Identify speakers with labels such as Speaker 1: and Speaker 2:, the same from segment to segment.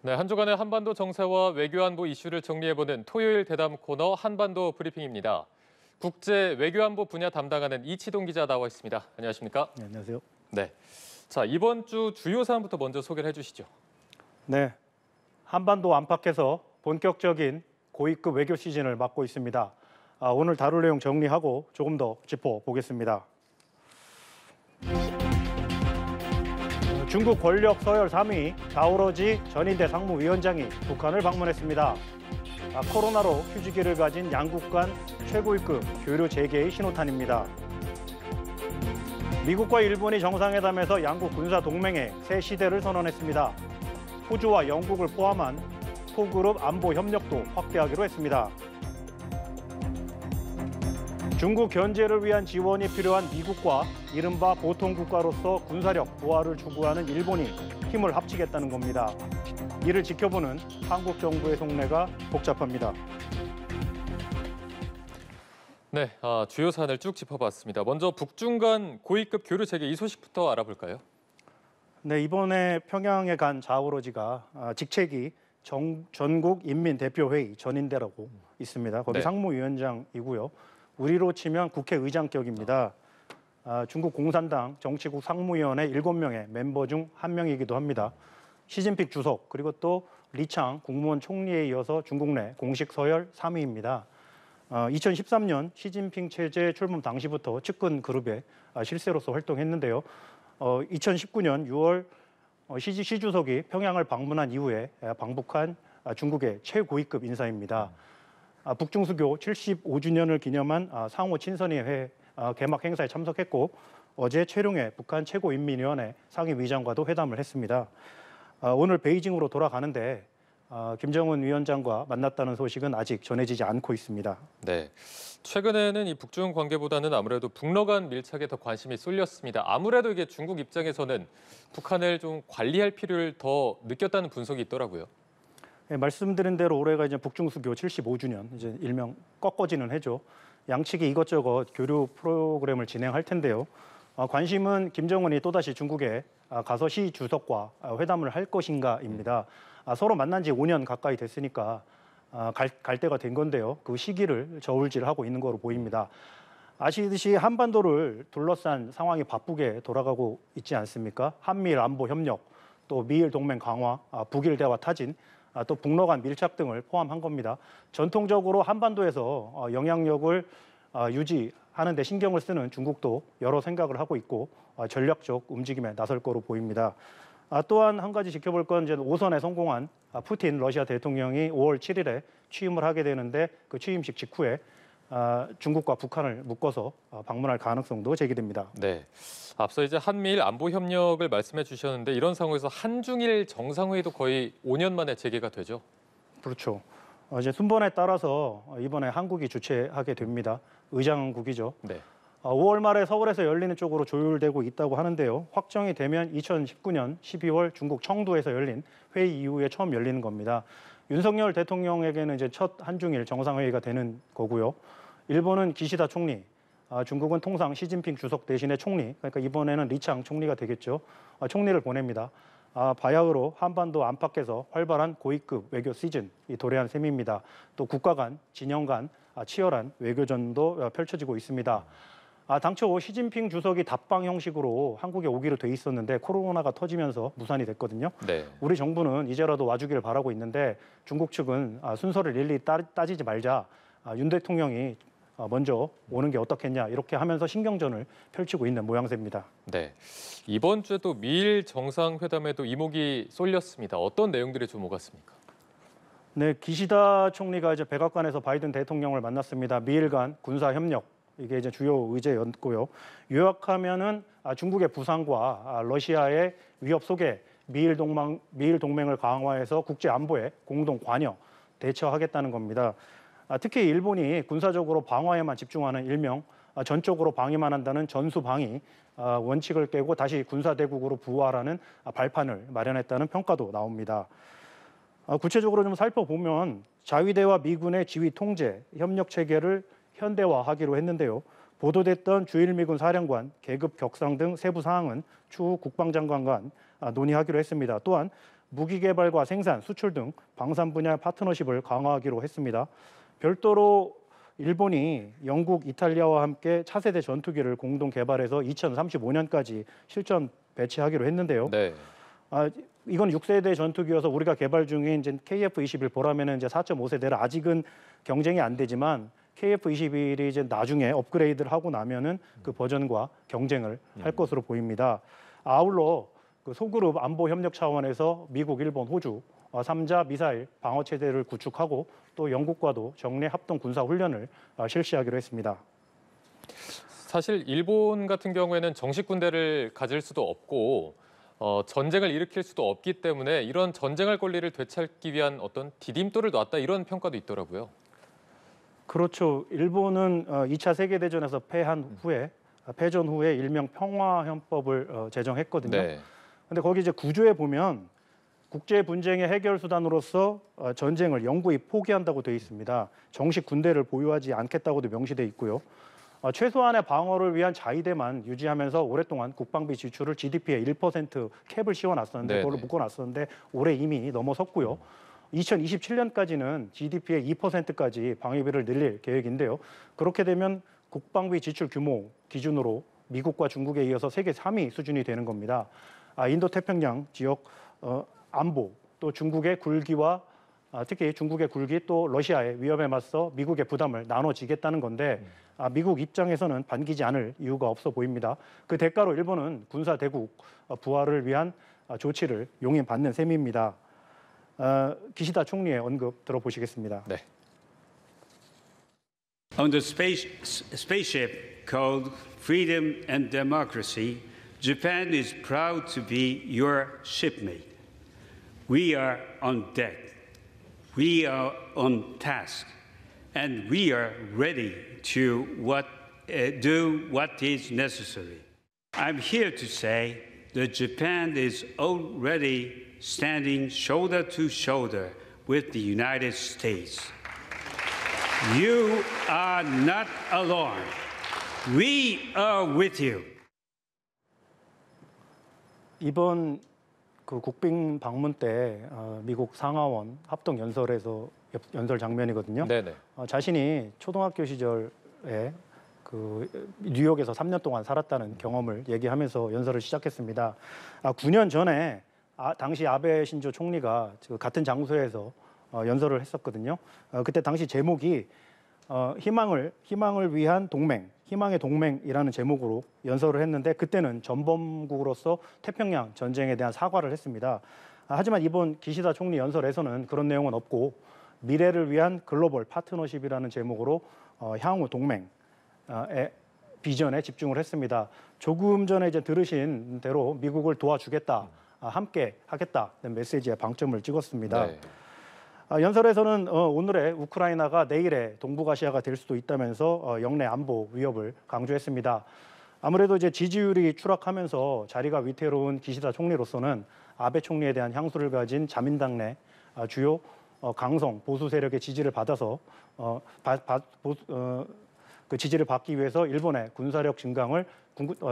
Speaker 1: 네, 한 주간의 한반도 정세와 외교안보 이슈를 정리해보는 토요일 대담 코너 한반도 브리핑입니다. 국제 외교안보 분야 담당하는 이치동 기자 나와 있습니다. 안녕하십니까?
Speaker 2: 네, 안녕하세요.
Speaker 1: 네, 자 이번 주 주요 사안부터 먼저 소개를 해주시죠.
Speaker 2: 네, 한반도 안팎에서 본격적인 고위급 외교 시즌을 맞고 있습니다. 오늘 다룰 내용 정리하고 조금 더 짚어보겠습니다. 중국 권력 서열 3위 자오러지 전인대 상무위원장이 북한을 방문했습니다. 코로나로 휴지기를 가진 양국 간 최고위급 교류 재개의 신호탄입니다. 미국과 일본이 정상회담에서 양국 군사 동맹의 새 시대를 선언했습니다. 호주와 영국을 포함한 포그룹 안보 협력도 확대하기로 했습니다. 중국 견제를 위한 지원이 필요한 미국과 이른바 보통국가로서 군사력 보완을 추구하는 일본이 힘을 합치겠다는 겁니다. 이를 지켜보는 한국 정부의 속내가 복잡합니다.
Speaker 1: 네, 주요 사안을 쭉 짚어봤습니다. 먼저 북중 간 고위급 교류 재개 이 소식부터 알아볼까요?
Speaker 2: 네, 이번에 평양에 간 자오러지가 직책이 전국인민대표회의 전인대라고 있습니다. 거기
Speaker 1: 네.
Speaker 2: 상무위원장이고요. 우리로 치면 국회의장격입니다. 중국 공산당 정치국 상무위원회 7명의 멤버 중 한 명이기도 합니다. 시진핑 주석 그리고 또 리창 국무원 총리에 이어서 중국 내 공식 서열 3위입니다. 2013년 시진핑 체제 출범 당시부터 측근 그룹의 실세로서 활동했는데요. 2019년 6월 시 주석이 평양을 방문한 이후에 방북한 중국의 최고위급 인사입니다. 북중수교 75주년을 기념한 상호 친선회의 개막 행사에 참석했고 어제 최룡해 북한 최고인민위원회 상임위장과도 회담을 했습니다. 오늘 베이징으로 돌아가는데 김정은 위원장과 만났다는 소식은 아직 전해지지 않고 있습니다.
Speaker 1: 네, 최근에는 이 북중 관계보다는 아무래도 북러 간 밀착에 더 관심이 쏠렸습니다. 아무래도 이게 중국 입장에서는 북한을 좀 관리할 필요를 더 느꼈다는 분석이 있더라고요.
Speaker 2: 네, 말씀드린 대로 올해가 이제 북중수교 75주년, 이제 일명 꺾어지는 해죠. 양측이 이것저것 교류 프로그램을 진행할 텐데요. 관심은 김정은이 또다시 중국에 가서 시 주석과 회담을 할 것인가입니다. 서로 만난 지 5년 가까이 됐으니까 갈 때가 된 건데요. 그 시기를 저울질하고 있는 거로 보입니다. 아시듯이 한반도를 둘러싼 상황이 바쁘게 돌아가고 있지 않습니까? 한미일 안보 협력, 또 미일 동맹 강화, 북일 대화 타진, 또 북러 간 밀착 등을 포함한 겁니다. 전통적으로 한반도에서 영향력을 유지하는 데 신경을 쓰는 중국도 여러 생각을 하고 있고 전략적 움직임에 나설 거로 보입니다. 또한 한 가지 지켜볼 건 이제 5선에 성공한 푸틴 러시아 대통령이 5월 7일에 취임을 하게 되는데 그 취임식 직후에 중국과 북한을 묶어서 방문할 가능성도 제기됩니다.
Speaker 1: 네, 앞서 이제 한미일 안보 협력을 말씀해 주셨는데 이런 상황에서 한중일 정상회의도 거의 5년 만에 재개가 되죠.
Speaker 2: 그렇죠. 이제 순번에 따라서 이번에 한국이 주최하게 됩니다. 의장국이죠.
Speaker 1: 네.
Speaker 2: 5월 말에 서울에서 열리는 쪽으로 조율되고 있다고 하는데요. 확정이 되면 2019년 12월 중국 청두에서 열린 회의 이후에 처음 열리는 겁니다. 윤석열 대통령에게는 이제 첫 한중일 정상회의가 되는 거고요. 일본은 기시다 총리, 중국은 통상 시진핑 주석 대신에 총리, 그러니까 이번에는 리창 총리가 되겠죠. 총리를 보냅니다. 바야흐로 한반도 안팎에서 활발한 고위급 외교 시즌이 도래한 셈입니다. 또 국가 간, 진영 간 치열한 외교전도 펼쳐지고 있습니다. 당초 시진핑 주석이 답방 형식으로 한국에 오기로 돼 있었는데 코로나가 터지면서 무산이 됐거든요.
Speaker 1: 네.
Speaker 2: 우리 정부는 이제라도 와주기를 바라고 있는데 중국 측은 순서를 일일이 따지지 말자. 윤 대통령이 먼저 오는 게 어떻겠냐 이렇게 하면서 신경전을 펼치고 있는 모양새입니다.
Speaker 1: 네, 이번 주에도 미일 정상회담에도 이목이 쏠렸습니다. 어떤 내용들이 좀 오갔습니까?
Speaker 2: 네, 기시다 총리가 이제 백악관에서 바이든 대통령을 만났습니다. 미일 간 군사 협력 이게 이제 주요 의제였고요. 요약하면은 중국의 부상과 러시아의 위협 속에 미일 동맹을 강화해서 국제 안보에 공동 관여 대처하겠다는 겁니다. 특히 일본이 군사적으로 방어에만 집중하는 일명 전적으로 방위만 한다는 전수방위 원칙을 깨고 다시 군사대국으로 부활하는 발판을 마련했다는 평가도 나옵니다. 구체적으로 좀 살펴보면 자위대와 미군의 지휘 통제, 협력 체계를 현대화하기로 했는데요. 보도됐던 주일미군 사령관, 계급 격상 등 세부 사항은 추후 국방장관 간 논의하기로 했습니다. 또한 무기 개발과 생산, 수출 등 방산 분야 파트너십을 강화하기로 했습니다. 별도로 일본이 영국, 이탈리아와 함께 차세대 전투기를 공동 개발해서 2035년까지 실전 배치하기로 했는데요.
Speaker 1: 네.
Speaker 2: 이건 6세대 전투기여서 우리가 개발 중인 이제 KF-21 보라면은 이제 4.5세대라 아직은 경쟁이 안 되지만 KF-21이 이제 나중에 업그레이드를 하고 나면은 그 버전과 경쟁을 할 것으로 보입니다. 아울러 그 소그룹 안보 협력 차원에서 미국, 일본, 호주 3자 미사일 방어 체제를 구축하고 또 영국과도 정례 합동 군사 훈련을 실시하기로 했습니다.
Speaker 1: 사실 일본 같은 경우에는 정식 군대를 가질 수도 없고 전쟁을 일으킬 수도 없기 때문에 이런 전쟁할 권리를 되찾기 위한 어떤 디딤돌을 놨다 이런 평가도 있더라고요.
Speaker 2: 그렇죠. 일본은 2차 세계대전에서 패전 후에 일명 평화헌법을 제정했거든요.
Speaker 1: 네.
Speaker 2: 근데 거기 이제 구조에 보면 국제 분쟁의 해결 수단으로서 전쟁을 영구히 포기한다고 되어 있습니다. 정식 군대를 보유하지 않겠다고도 명시돼 있고요. 최소한의 방어를 위한 자위대만 유지하면서 오랫동안 국방비 지출을 GDP의 1% 캡을 씌워놨었는데 그걸 묶어놨었는데 올해 이미 넘어섰고요. 2027년까지는 GDP의 2%까지 방위비를 늘릴 계획인데요. 그렇게 되면 국방비 지출 규모 기준으로 미국과 중국에 이어서 세계 3위 수준이 되는 겁니다. 인도태평양 지역 안보 또 중국의 굴기와 특히 중국의 굴기 또 러시아의 위협에 맞서 미국의 부담을 나눠지겠다는 건데 미국 입장에서는 반기지 않을 이유가 없어 보입니다. 그 대가로 일본은 군사 대국 부활을 위한 조치를 용인받는 셈입니다. 기시다 총리의 언급 들어보시겠습니다.
Speaker 1: 네.
Speaker 3: On the spaceship called Freedom and Democracy, Japan is proud to be your shipmate. We are on deck. We are on task. And we are ready to do what is necessary. I'm here to say that Japan is already standing shoulder to shoulder with the United States. You are not alone. We are with you.
Speaker 2: 이번 그 국빈 방문 때 미국 상하원 합동 연설에서 연설 장면이거든요.
Speaker 1: 네네.
Speaker 2: 자신이 초등학교 시절에 그 뉴욕에서 3년 동안 살았다는 경험을 얘기하면서 연설을 시작했습니다. 9년 전에 당시 아베 신조 총리가 같은 장소에서 연설을 했었거든요. 그때 당시 제목이 희망을 위한 동맹, 희망의 동맹이라는 제목으로 연설을 했는데 그때는 전범국으로서 태평양 전쟁에 대한 사과를 했습니다. 하지만 이번 기시다 총리 연설에서는 그런 내용은 없고 미래를 위한 글로벌 파트너십이라는 제목으로 향후 동맹의 비전에 집중을 했습니다. 조금 전에 이제 들으신 대로 미국을 도와주겠다, 함께 하겠다는 메시지에 방점을 찍었습니다.
Speaker 1: 네.
Speaker 2: 연설에서는 오늘의 우크라이나가 내일의 동북아시아가 될 수도 있다면서 영내 안보 위협을 강조했습니다. 아무래도 이제 지지율이 추락하면서 자리가 위태로운 기시다 총리로서는 아베 총리에 대한 향수를 가진 자민당 내 주요 강성 보수 세력의 지지를 받아서 그 지지를 받기 위해서 일본의 군사력 증강을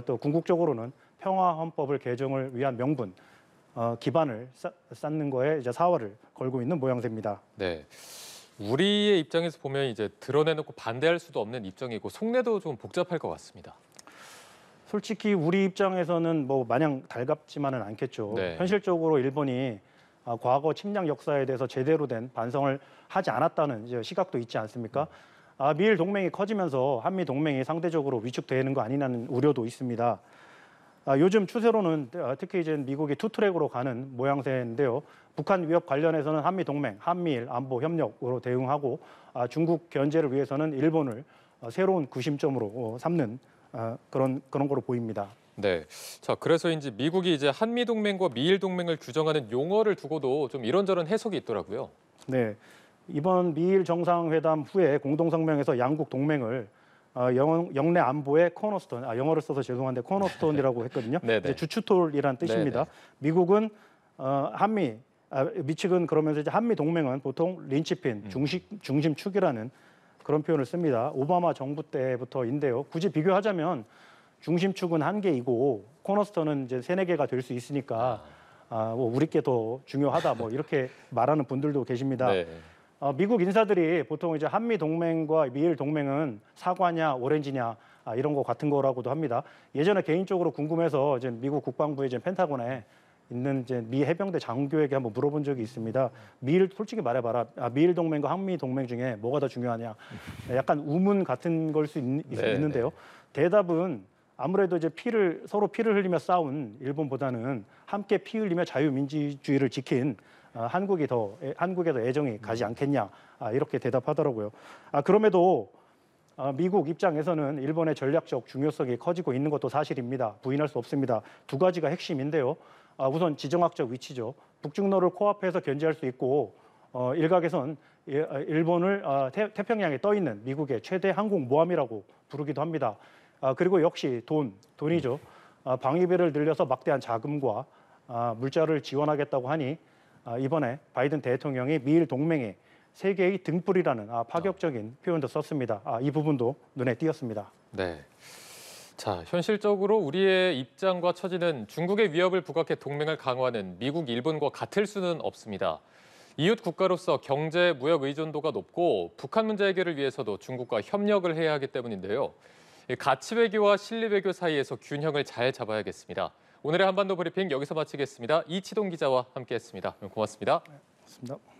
Speaker 2: 또 궁극적으로는 평화 헌법을 개정을 위한 명분 기반을 쌓는 거에 이제 사활을 걸고 있는 모양새입니다.
Speaker 1: 네. 우리의 입장에서 보면 이제 드러내놓고 반대할 수도 없는 입장이고 속내도 좀 복잡할 것 같습니다.
Speaker 2: 솔직히 우리 입장에서는 뭐 마냥 달갑지만은 않겠죠.
Speaker 1: 네.
Speaker 2: 현실적으로 일본이 과거 침략 역사에 대해서 제대로 된 반성을 하지 않았다는 이제 시각도 있지 않습니까? 미일 동맹이 커지면서 한미 동맹이 상대적으로 위축되는 거 아니냐는 우려도 있습니다. 요즘 추세로는 특히 이제 미국이 투트랙으로 가는 모양새인데요. 북한 위협 관련해서는 한미 동맹, 한미일 안보 협력으로 대응하고 중국 견제를 위해서는 일본을 새로운 구심점으로 삼는 그런 거로 보입니다.
Speaker 1: 네. 자, 그래서인지 미국이 이제 한미 동맹과 미일 동맹을 규정하는 용어를 두고도 좀 이런저런 해석이 있더라고요.
Speaker 2: 네. 이번 미일 정상회담 후에 공동성명에서 양국 동맹을 영내 안보의 코너스톤, 영어를 써서 죄송한데 코너스톤이라고 했거든요. 이제 주추톨이란 뜻입니다. 네네. 미국은 미측은 그러면서 이제 한미 동맹은 보통 린치핀, 중심축이라는 그런 표현을 씁니다. 오바마 정부 때부터인데요. 굳이 비교하자면 중심축은 한 개이고 코너스톤은 이제 3-4개가 될 수 있으니까 뭐 우리 게 더 중요하다 뭐 이렇게 말하는 분들도 계십니다.
Speaker 1: 네.
Speaker 2: 미국 인사들이 보통 이제 한미 동맹과 미일 동맹은 사과냐 오렌지냐 이런 거 같은 거라고도 합니다. 예전에 개인적으로 궁금해서 이제 미국 국방부의 이제 펜타곤에 있는 이제 미 해병대 장교에게 한번 물어본 적이 있습니다. 미일 솔직히 말해봐라. 미일 동맹과 한미 동맹 중에 뭐가 더 중요하냐. 약간 우문 같은 걸 수 있는데요. 대답은 아무래도 이제 서로 피를 흘리며 싸운 일본보다는 함께 피 흘리며 자유민주주의를 지킨 한국에 더 애정이 가지 않겠냐 이렇게 대답하더라고요. 그럼에도 미국 입장에서는 일본의 전략적 중요성이 커지고 있는 것도 사실입니다. 부인할 수 없습니다. 두 가지가 핵심인데요. 우선 지정학적 위치죠. 북중로를 코앞에서 견제할 수 있고 일각에선 일본을 태평양에 떠 있는 미국의 최대 항공모함이라고 부르기도 합니다. 그리고 역시 돈이죠. 방위비를 늘려서 막대한 자금과 물자를 지원하겠다고 하니 이번에 바이든 대통령이 미일 동맹의 세계의 등불이라는 파격적인 표현도 썼습니다. 이 부분도 눈에 띄었습니다.
Speaker 1: 네. 자, 현실적으로 우리의 입장과 처지는 중국의 위협을 부각해 동맹을 강화하는 미국, 일본과 같을 수는 없습니다. 이웃 국가로서 경제, 무역 의존도가 높고 북한 문제 해결을 위해서도 중국과 협력을 해야 하기 때문인데요. 가치 외교와 실리 외교 사이에서 균형을 잘 잡아야겠습니다. 오늘의 한반도 브리핑 여기서 마치겠습니다. 이치동 기자와 함께했습니다. 고맙습니다.
Speaker 2: 고맙습니다.